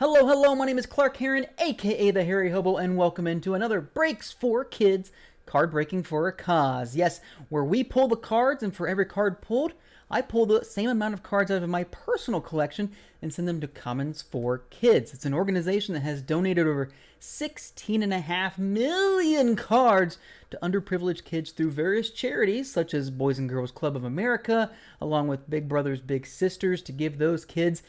Hello, hello, my name is Clark Heron, aka the Hairy Hobo, and welcome into another Breaks for Kids card breaking for a cause. Yes, where we pull the cards, and for every card pulled, I pull the same amount of cards out of my personal collection and send them to Commons for Kids. It's an organization that has donated over 16.5 million cards to underprivileged kids through various charities such as Boys and Girls Club of America, along with Big Brothers Big Sisters, to give those kids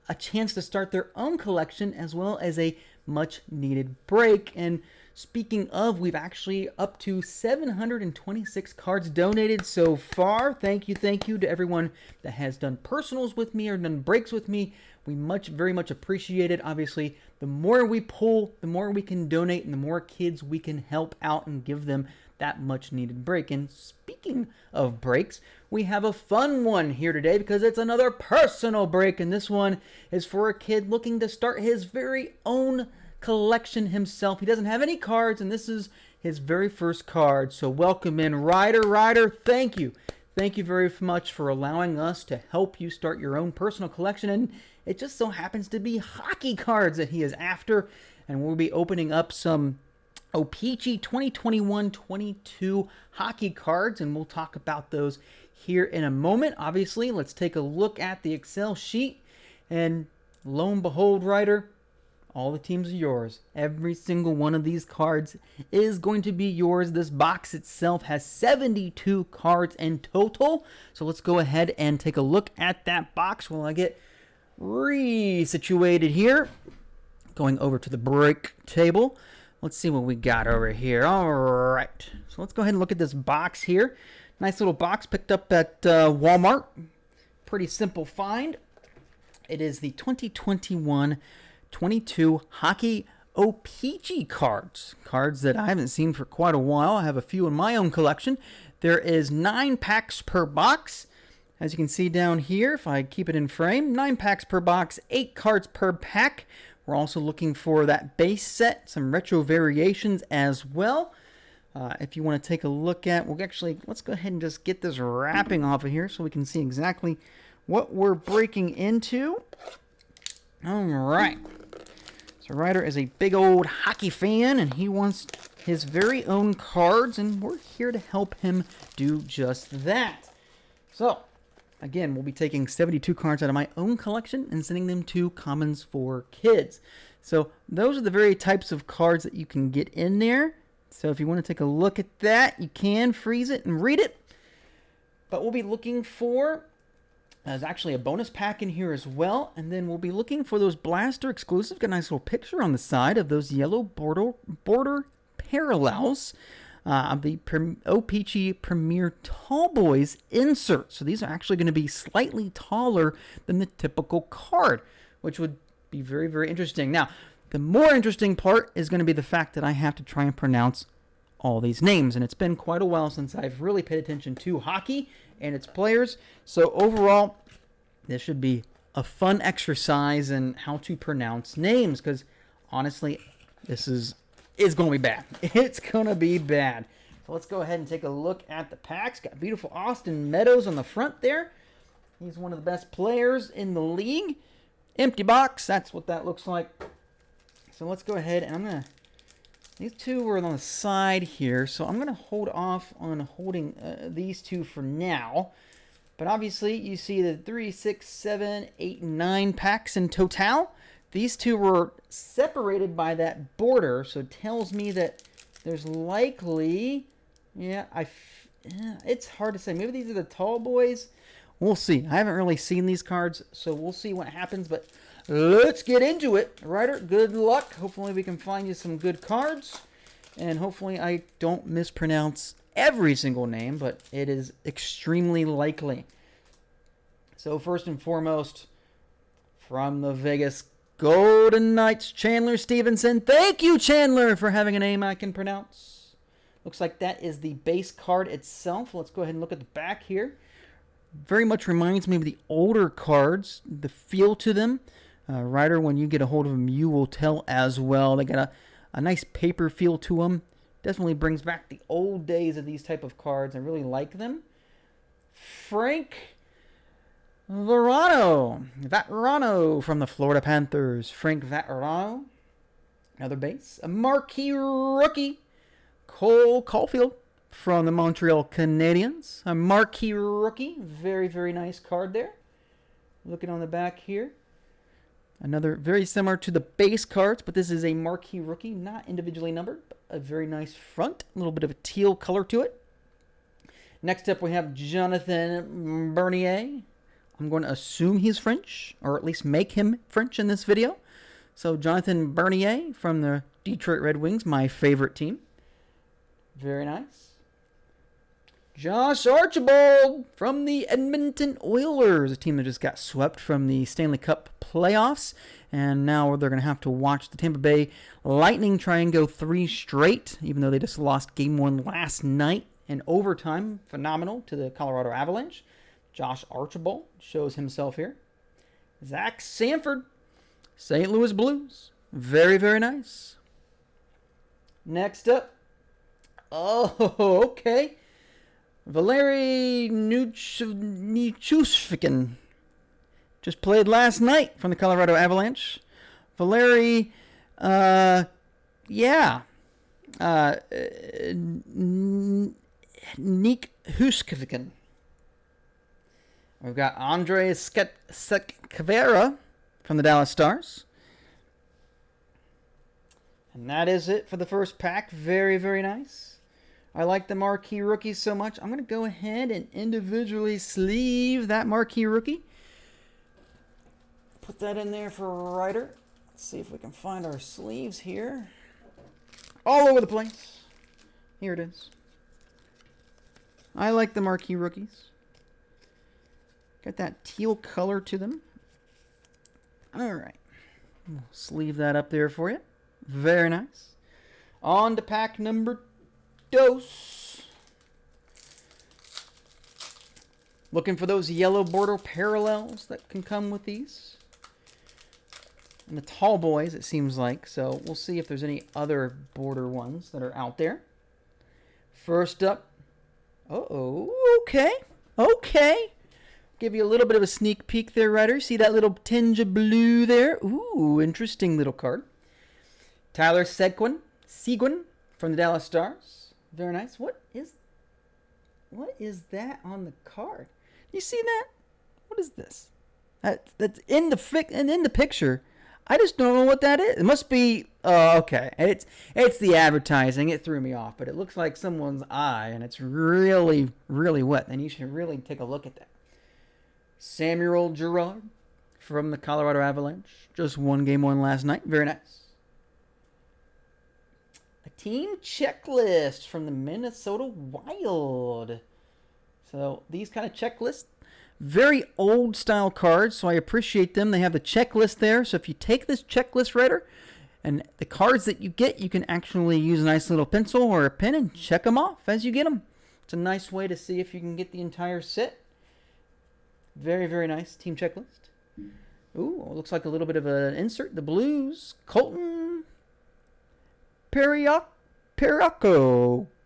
a chance to start their own collection, as well as a much needed break. And speaking of, we've actually up to 726 cards donated so far. Thank you to everyone that has done personals with me or done breaks with me. We very much appreciate it. Obviously, the more we pull, the more we can donate, and the more kids we can help out and give them that much needed break. And speaking of breaks, we have a fun one here today because it's another personal break, and this one is for a kid looking to start his very own collection himself. He doesn't have any cards, and this is his very first card. So welcome in Ryder. Ryder, thank you. Thank you very much for allowing us to help you start your own personal collection. And it just so happens to be hockey cards that he is after, and we'll be opening up some O-PEE-CHEE 2021-22 hockey cards, and we'll talk about those here in a moment. Obviously, let's take a look at the Excel sheet, and lo and behold, Ryder, all the teams are yours. Every single one of these cards is going to be yours. This box itself has 72 cards in total, so let's go ahead and take a look at that box while I get resituated here. Going over to the break table. Let's see what we got over here. All right. So let's go ahead and look at this box here. Nice little box picked up at Walmart. Pretty simple find. It is the 2021-22 Hockey O-PEE-CHEE cards. Cards that I haven't seen for quite a while. I have a few in my own collection. There is 9 packs per box. As you can see down here, if I keep it in frame, 9 packs per box, 8 cards per pack. We're also looking for that base set, some retro variations as well. If you want to take a look at, let's go ahead and just get this wrapping off of here so we can see exactly what we're breaking into. All right. So Ryder is a big old hockey fan, and he wants his very own cards, and we're here to help him do just that. So, again, we'll be taking 72 cards out of my own collection and sending them to Commons for Kids. So those are the very types of cards that you can get in there. So if you want to take a look at that, you can freeze it and read it. But we'll be looking for, there's actually a bonus pack in here as well. And then we'll be looking for those Blaster exclusive. Got a nice little picture on the side of those yellow border parallels. The O-PEE-CHEE Premier Tall Boys insert. So these are actually going to be slightly taller than the typical card, which would be very, very interesting. Now, the more interesting part is going to be the fact that I have to try and pronounce all these names, and it's been quite a while since I've really paid attention to hockey and its players. So overall, this should be a fun exercise in how to pronounce names, because honestly, this is going to be bad. It's going to be bad. So let's go ahead and take a look at the packs. Got beautiful Austin Meadows on the front there. He's one of the best players in the league. Empty box. That's what that looks like. So let's go ahead, and these two were on the side here, so I'm going to hold off on holding these two for now. But obviously, you see the 3, 6, 7, 8, 9 packs in total. These two were separated by that border, so it tells me that there's likely, it's hard to say. Maybe these are the tall boys. We'll see. I haven't really seen these cards, so we'll see what happens, but let's get into it. Ryder, good luck. Hopefully we can find you some good cards, and hopefully I don't mispronounce every single name, but it is extremely likely. So first and foremost, from the Vegas Golden Knights, Chandler Stevenson. Thank you, Chandler, for having a name I can pronounce. Looks like that is the base card itself. Let's go ahead and look at the back here. Very much reminds me of the older cards, the feel to them. Ryder, when you get a hold of them, you will tell as well. They got a nice paper feel to them. Definitely brings back the old days of these type of cards. I really like them. Frank Vatrano from the Florida Panthers. Frank Vatrano, another base. A marquee rookie, Cole Caulfield from the Montreal Canadiens. A marquee rookie. Very, very nice card there. Looking on the back here. Another very similar to the base cards, but this is a marquee rookie, not individually numbered. But a very nice front. A little bit of a teal color to it. Next up, we have Jonathan Bernier. I'm going to assume he's French, or at least make him French in this video. So Jonathan Bernier from the Detroit Red Wings, my favorite team. Very nice. Josh Archibald from the Edmonton Oilers, a team that just got swept from the Stanley Cup playoffs. And now they're going to have to watch the Tampa Bay Lightning try and go 3 straight, even though they just lost Game 1 last night in overtime. Phenomenal to the Colorado Avalanche. Josh Archibald shows himself here. Zach Sanford, St. Louis Blues. Very, very nice. Next up. Oh, okay. Valeri Nichushkin just played last night from the Colorado Avalanche. Valeri, Nick Huskivkin. We've got Andrei Sekvera from the Dallas Stars. And that is it for the first pack. Very, very nice. I like the marquee rookies so much. I'm going to go ahead and individually sleeve that marquee rookie. Put that in there for Ryder. Let's see if we can find our sleeves here. All over the place. Here it is. I like the marquee rookies. Got that teal color to them. All right. We'll sleeve that up there for you. Very nice. On to pack number 2. Looking for those yellow border parallels that can come with these. And the tall boys, it seems like. So we'll see if there's any other border ones that are out there. First up. Okay. Give you a little bit of a sneak peek there, Ryder. See that little tinge of blue there? Ooh, interesting little card. Tyler Seguin from the Dallas Stars. Very nice. What is that on the card? You see that? What is this? That's in the picture. I just don't know what that is. It must be. Oh, okay. It's the advertising. It threw me off, but it looks like someone's eye, and it's really, really wet. And you should really take a look at that. Samuel Girard from the Colorado Avalanche. Just won Game 1 last night. Very nice. A team checklist from the Minnesota Wild. So these kind of checklists, very old style cards, so I appreciate them. They have the checklist there. So if you take this checklist, Ryder, and the cards that you get, you can actually use a nice little pencil or a pen and check them off as you get them. It's a nice way to see if you can get the entire set. Very, very nice team checklist. Ooh, looks like a little bit of an insert. The Blues, Colton Parayko.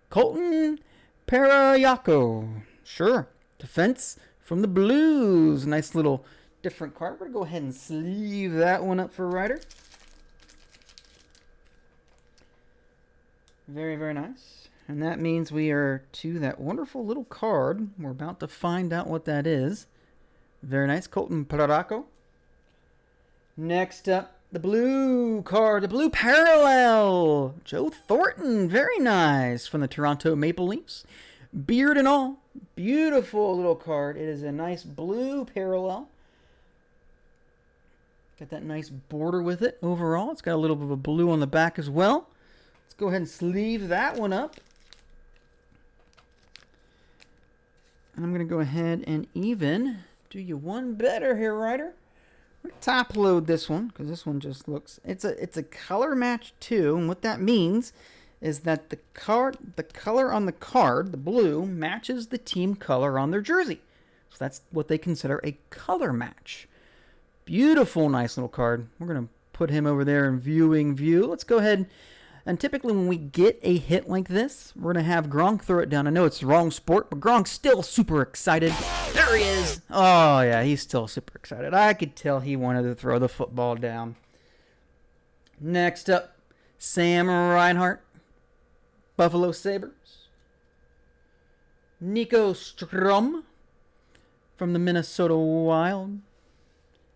Colton Parayko. Sure. Defense from the Blues. Nice little different card. We're going to go ahead and sleeve that one up for Ryder. Very, very nice. And that means we are to that wonderful little card. We're about to find out what that is. Very nice. Colton Parayko. Next up, the blue card, the blue parallel. Joe Thornton, very nice, from the Toronto Maple Leafs. Beard and all. Beautiful little card. It is a nice blue parallel. Got that nice border with it overall. It's got a little bit of a blue on the back as well. Let's go ahead and sleeve that one up. And I'm going to go ahead and even do you one better here, Ryder. I'm going to top load this one because this one just looks, it's a color match too. And what that means is that the color on the card, the blue, matches the team color on their jersey. So that's what they consider a color match. Beautiful, nice little card. We're going to put him over there in viewing view. Let's go ahead. And typically when we get a hit like this, we're going to have Gronk throw it down. I know it's the wrong sport, but Gronk's still super excited. There he is. Oh, yeah, he's still super excited. I could tell he wanted to throw the football down. Next up, Sam Reinhart, Buffalo Sabres. Nico Strum from the Minnesota Wild.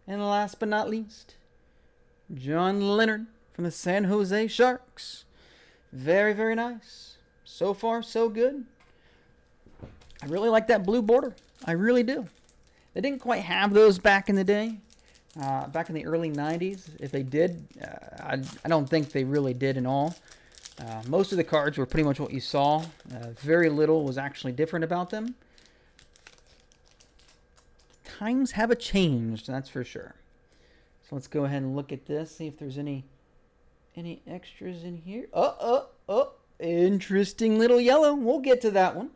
And last but not least, John Leonard from the San Jose Sharks. Very, very nice. So far, so good. I really like that blue border. I really do. They didn't quite have those back in the day. Back in the early 90s. If they did, I don't think they really did in all. Most of the cards were pretty much what you saw. Very little was actually different about them. Times have changed, that's for sure. So let's go ahead and look at this, see if there's any extras in here. Oh, interesting little yellow. We'll get to that one.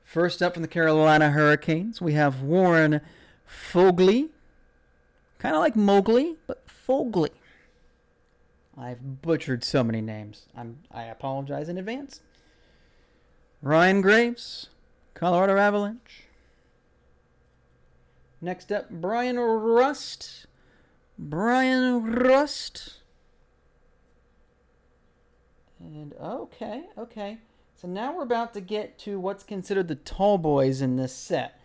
First up from the Carolina Hurricanes, we have Warren Foegele. Kind of like Mowgli, but Foegele. I've butchered so many names. I apologize in advance. Ryan Graves, Colorado Avalanche. Next up, Brian Rust. And okay. So now we're about to get to what's considered the tall boys in this set.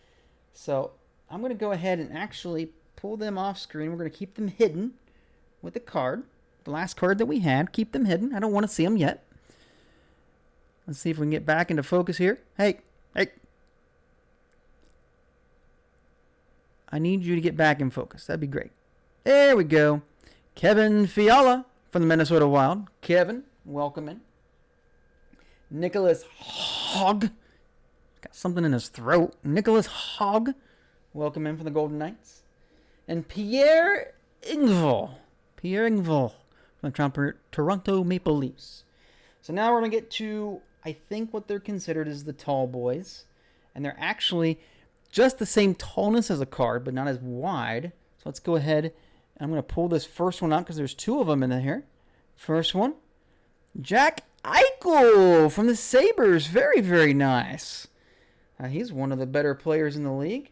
So I'm going to go ahead and actually pull them off screen. We're going to keep them hidden with the card. The last card that we had. Keep them hidden. I don't want to see them yet. Let's see if we can get back into focus here. Hey. I need you to get back in focus. That'd be great. There we go. Kevin Fiala from the Minnesota Wild. Kevin, welcome in. Nicholas Hogg. Got something in his throat. Nicholas Hogg, welcome in from the Golden Knights. And Pierre Engvall from the Toronto Maple Leafs. So now we're going to get to, I think, what they're considered as the tall boys. And they're actually just the same tallness as a card, but not as wide. So let's go ahead and I'm going to pull this first one out because there's two of them in here. First one, Jack Eichel from the Sabres. Very, very nice. He's one of the better players in the league.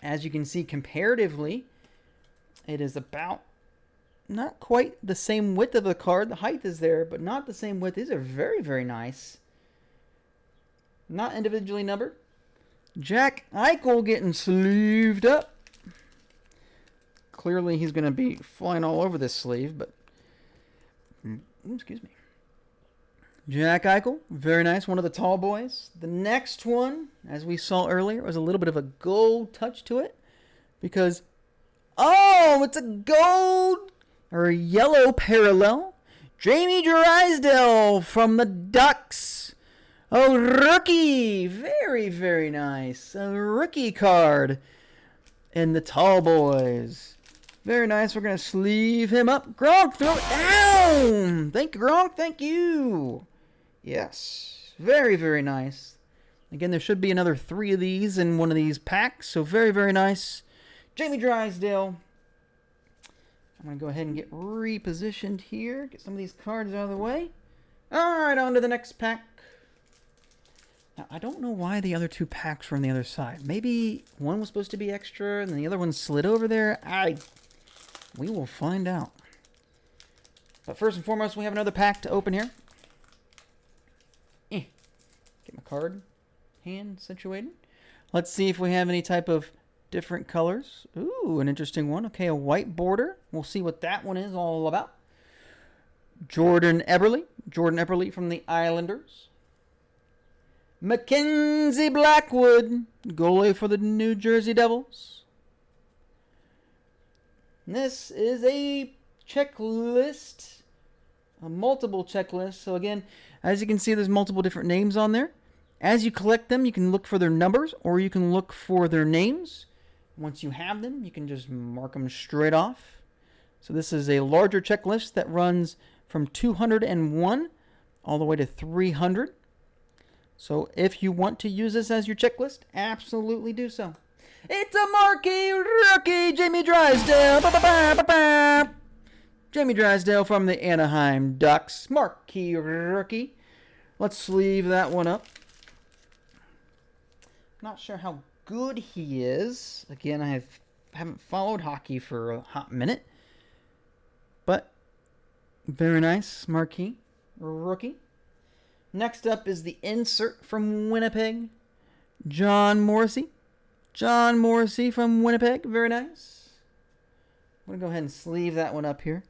As you can see, comparatively, it is about not quite the same width of the card. The height is there, but not the same width. These are very, very nice. Not individually numbered. Jack Eichel getting sleeved up. Clearly, he's going to be flying all over this sleeve, but excuse me. Jack Eichel, very nice, one of the tall boys. The next one, as we saw earlier, was a little bit of a gold touch to it because, it's a gold or yellow parallel. Jamie Drysdale from the Ducks. A rookie, very, very nice. A rookie card in the tall boys. Very nice. We're going to sleeve him up. Gronk, throw it down. Thank you, Gronk. Thank you. Yes. Very, very nice. Again, there should be another 3 of these in one of these packs. So very, very nice. Jamie Drysdale. I'm going to go ahead and get repositioned here. Get some of these cards out of the way. All right, on to the next pack. Now, I don't know why the other 2 packs were on the other side. Maybe one was supposed to be extra and the other one slid over there. We will find out. But first and foremost, we have another pack to open here. Get my card hand situated. Let's see if we have any type of different colors. Ooh, an interesting one. Okay, a white border. We'll see what that one is all about. Jordan Eberle from the Islanders. Mackenzie Blackwood, goalie for the New Jersey Devils. This is a checklist, a multiple checklist. So again, as you can see, there's multiple different names on there. As you collect them, you can look for their numbers or you can look for their names. Once you have them, you can just mark them straight off. So this is a larger checklist that runs from 201 all the way to 300. So if you want to use this as your checklist, absolutely do so. It's a marquee rookie, Jamie Drysdale. Jamie Drysdale from the Anaheim Ducks. Marquee rookie. Let's sleeve that one up. Not sure how good he is. Again, I haven't followed hockey for a hot minute. But very nice marquee rookie. Next up is the insert from Winnipeg. John Morrissey. John Morrissey from Winnipeg. Very nice. I'm going to go ahead and sleeve that one up here.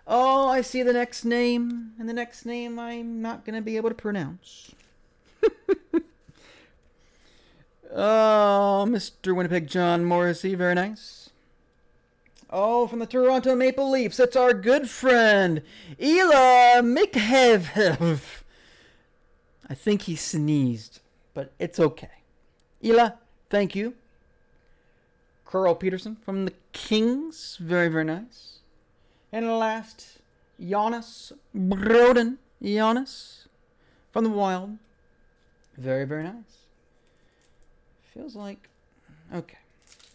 Oh, I see the next name. And the next name I'm not going to be able to pronounce. Oh, Mr. Winnipeg John Morrissey. Very nice. Oh, from the Toronto Maple Leafs, it's our good friend, Ela Mikhev. I think he sneezed, but it's okay. Ela, thank you. Carl Peterson from the Kings. Very, very nice. And last, Jonas Broden. Jonas from the Wild. Very, very nice. Feels like... Okay.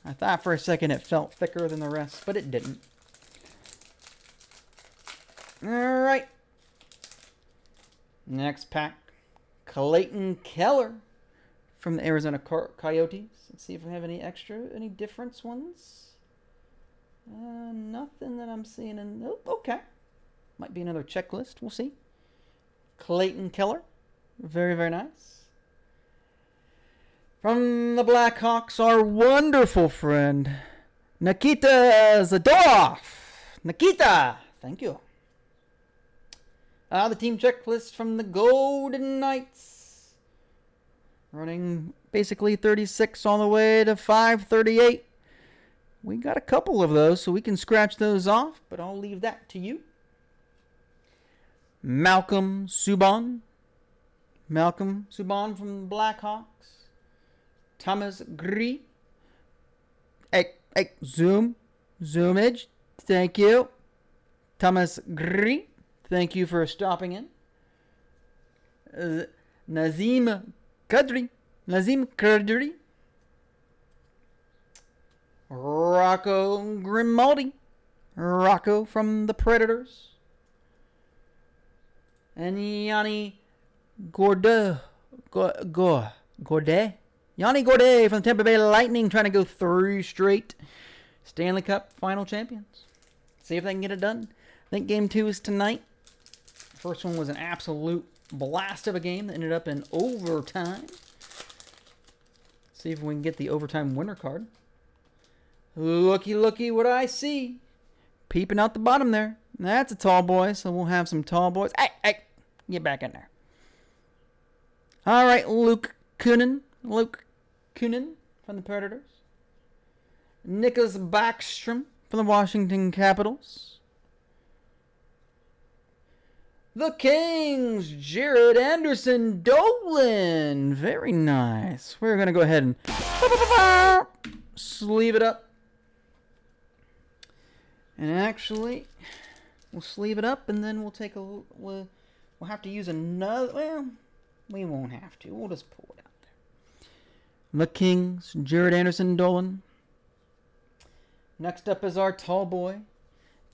I thought for a second it felt thicker than the rest, but it didn't. Alright. Next pack. Clayton Keller from the Arizona Coyotes. Let's see if we have any difference ones. Nothing that I'm seeing in... Nope, okay. Might be another checklist. We'll see. Clayton Keller. Very, very nice. From the Blackhawks, our wonderful friend, Nikita Zadorov. Nikita, thank you. The team checklist from the Golden Knights. Running basically 36 all the way to 538. We got a couple of those, so we can scratch those off, but I'll leave that to you. Malcolm Subban. Malcolm Subban from the Blackhawks. Thomas Gree. Hey, zoomage. Thank you. Thomas Gree. Thank you for stopping in. Nazim Kadri. Rocco Grimaldi. Rocco from the Predators. And Yanni Gourde. Yanni Gourde from the Tampa Bay Lightning, trying to go 3 straight Stanley Cup final champions. See if they can get it done. I think game 2 is tonight. First one was an absolute blast of a game that ended up in overtime. See if we can get the overtime winner card. Looky what I see. Peeping out the bottom there. That's a tall boy, so we'll have some tall boys. Hey, get back in there. All right, Luke Kunin from the Predators. Nicholas Backstrom from the Washington Capitals. The Kings, Jared Anderson Dolan. Very nice. We're going to go ahead and sleeve it up. And actually, we'll sleeve it up and then we'll take a... We'll have to use another... Well, we won't have to. We'll just pull it out. The Kings, Jared Anderson Dolan. Next up is our tall boy.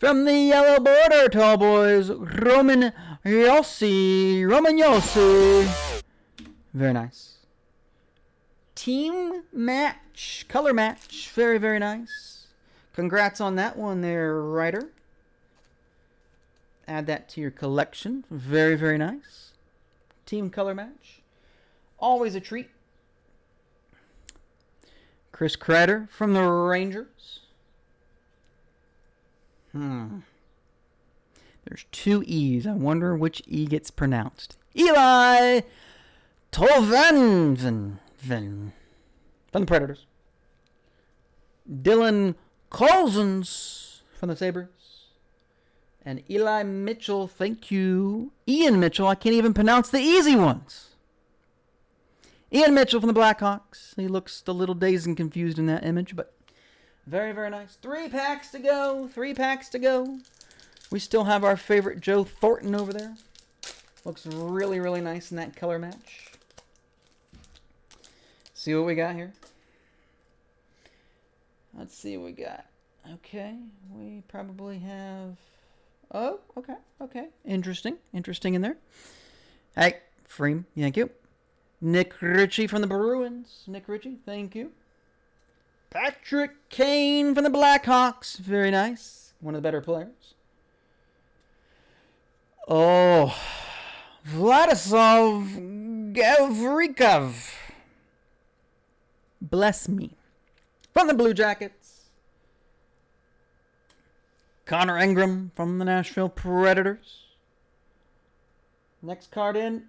From the Yellow Border Tall Boys, Roman Yossi. Very nice. Team match. Color match. Very, very nice. Congrats on that one there, Ryder. Add that to your collection. Very, very nice. Team color match. Always a treat. Chris Kreider from the Rangers. There's 2 E's. I wonder which E gets pronounced. Eli Tolvanen from the Predators. Dylan Cousins from the Sabres. And Eli Mitchell, thank you. Ian Mitchell, I can't even pronounce the easy ones. Ian Mitchell from the Blackhawks. He looks a little dazed and confused in that image, but very, very nice. 3 packs to go. 3 packs to go. We still have our favorite Joe Thornton over there. Looks really, really nice in that color match. See what we got here. Let's see what we got. Okay, we probably have... Oh, okay, okay. Interesting in there. Hey, Freem, thank you. Nick Ritchie from the Bruins. Nick Ritchie, thank you. Patrick Kane from the Blackhawks. Very nice. One of the better players. Oh, Vladislav Gavrikov. Bless me. From the Blue Jackets. Connor Ingram from the Nashville Predators. Next card in.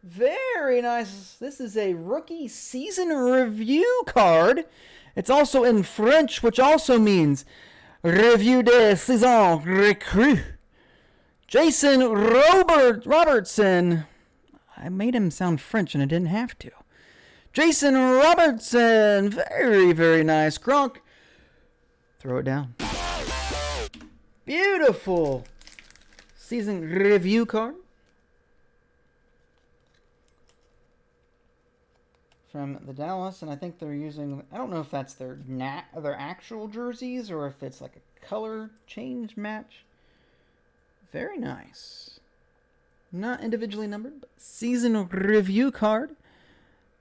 Very nice. This is a rookie season review card. It's also in French, which also means Revue de Saison Recrue. Jason Robertson. I made him sound French and I didn't have to. Jason Robertson. Very, very nice. Gronk. Throw it down. Beautiful season review card. From the Dallas, and I think they're using, I don't know if that's their actual jerseys or if it's like a color change match. Very nice. Not individually numbered, but season review card.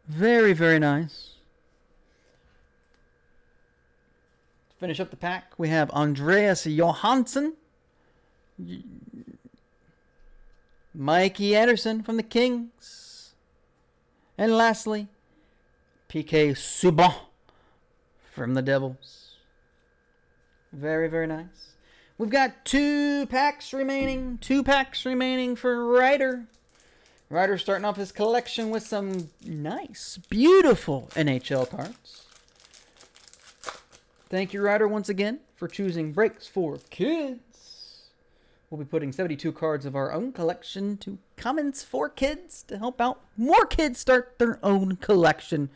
Very, very nice. To finish up the pack, we have Andreas Johansson. Mikey Anderson from the Kings. And lastly, P.K. Subban from the Devils. Very, very nice. We've got 2 packs remaining. 2 packs remaining for Ryder. Ryder starting off his collection with some nice, beautiful NHL cards. Thank you, Ryder, once again for choosing Breaks for Kids. We'll be putting 72 cards of our own collection to Comments for Kids to help out more kids start their own collection.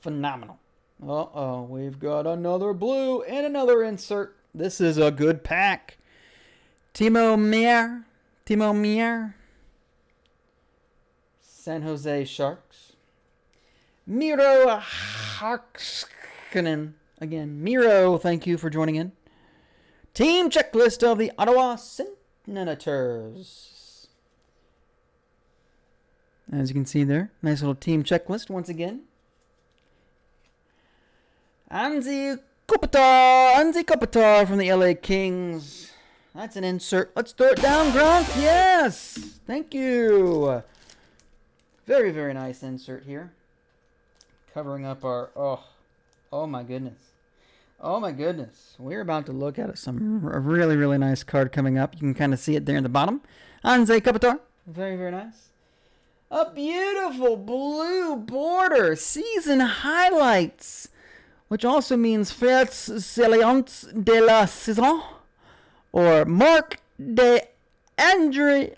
Phenomenal. Uh-oh, we've got another blue and another insert. This is a good pack. Timo Meier. San Jose Sharks. Miro Harkskanen. Again, Miro, thank you for joining in. Team checklist of the Ottawa Senators. As you can see there, nice little team checklist once again. Anze Kopitar from the LA Kings. That's an insert. Let's throw it down, Gronk. Yes. Thank you. Very, very nice insert here. Covering up our... Oh my goodness. Oh my goodness. We're about to look at a really, really nice card coming up. You can kind of see it there in the bottom. Anze Kopitar. Very, very nice. A beautiful blue border. Season highlights. Which also means Faits Salientes de la Saison, or Marc de Andre.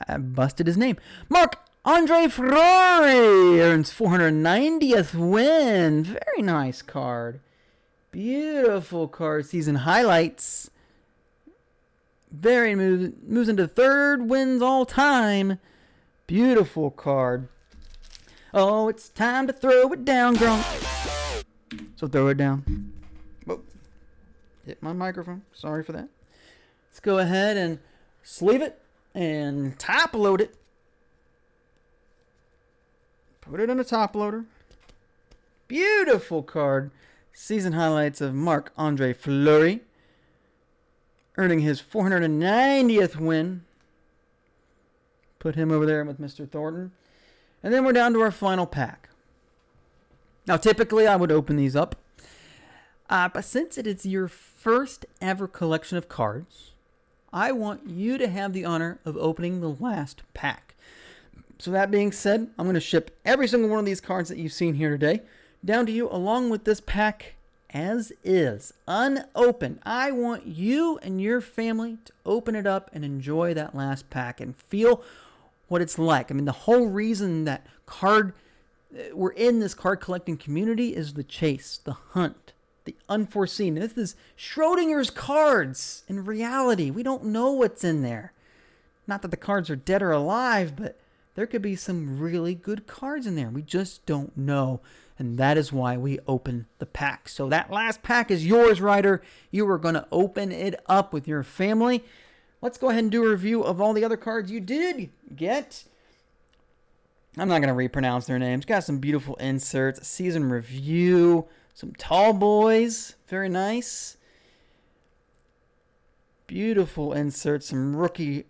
I busted his name. Marc-Andre Fleury earns 490th win. Very nice card. Beautiful card. Season highlights. Very moves into 3rd wins all time. Beautiful card. Oh, it's time to throw it down, Gronk. So throw it down. Oh, hit my microphone. Sorry for that. Let's go ahead and sleeve it and top load it. Put it in a top loader. Beautiful card. Season highlights of Marc-Andre Fleury. Earning his 490th win. Put him over there with Mr. Thornton. And then we're down to our final pack. Now, typically, I would open these up. But since it is your first ever collection of cards, I want you to have the honor of opening the last pack. So that being said, I'm going to ship every single one of these cards that you've seen here today down to you along with this pack as is, unopened. I want you and your family to open it up and enjoy that last pack and feel what it's like. I mean, the whole reason that we're in this card collecting community is the chase, the hunt, the unforeseen. This is Schrodinger's cards. In reality, we don't know what's in there. Not that the cards are dead or alive, but there could be some really good cards in there. We just don't know. And that is why we open the pack. So that last pack is yours, Ryder. You are going to open it up with your family. let's go ahead and do a review of all the other cards you did get. I'm not going to repronounce their names. Got some beautiful inserts, season review, some tall boys, very nice. Beautiful inserts, some rookie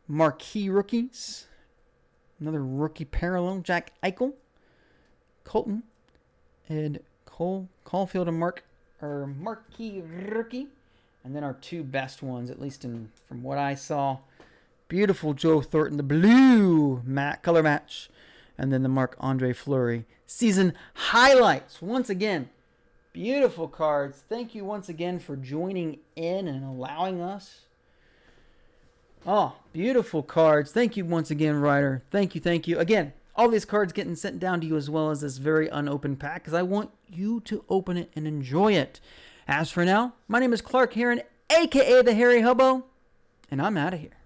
marquee rookies. Another rookie parallel, Jack Eichel, Colton, and Caulfield and marquee rookie. And then our two best ones, at least from what I saw. Beautiful Joe Thornton, the blue color match. And then the Marc-Andre Fleury season highlights. Once again, beautiful cards. Thank you once again for joining in and allowing us. Oh, beautiful cards. Thank you once again, Ryder. Thank you, thank you. Again, all these cards getting sent down to you as well as this very unopened pack because I want you to open it and enjoy it. As for now, my name is Clark Heron, a.k.a. the Hairy Hobo, and I'm out of here.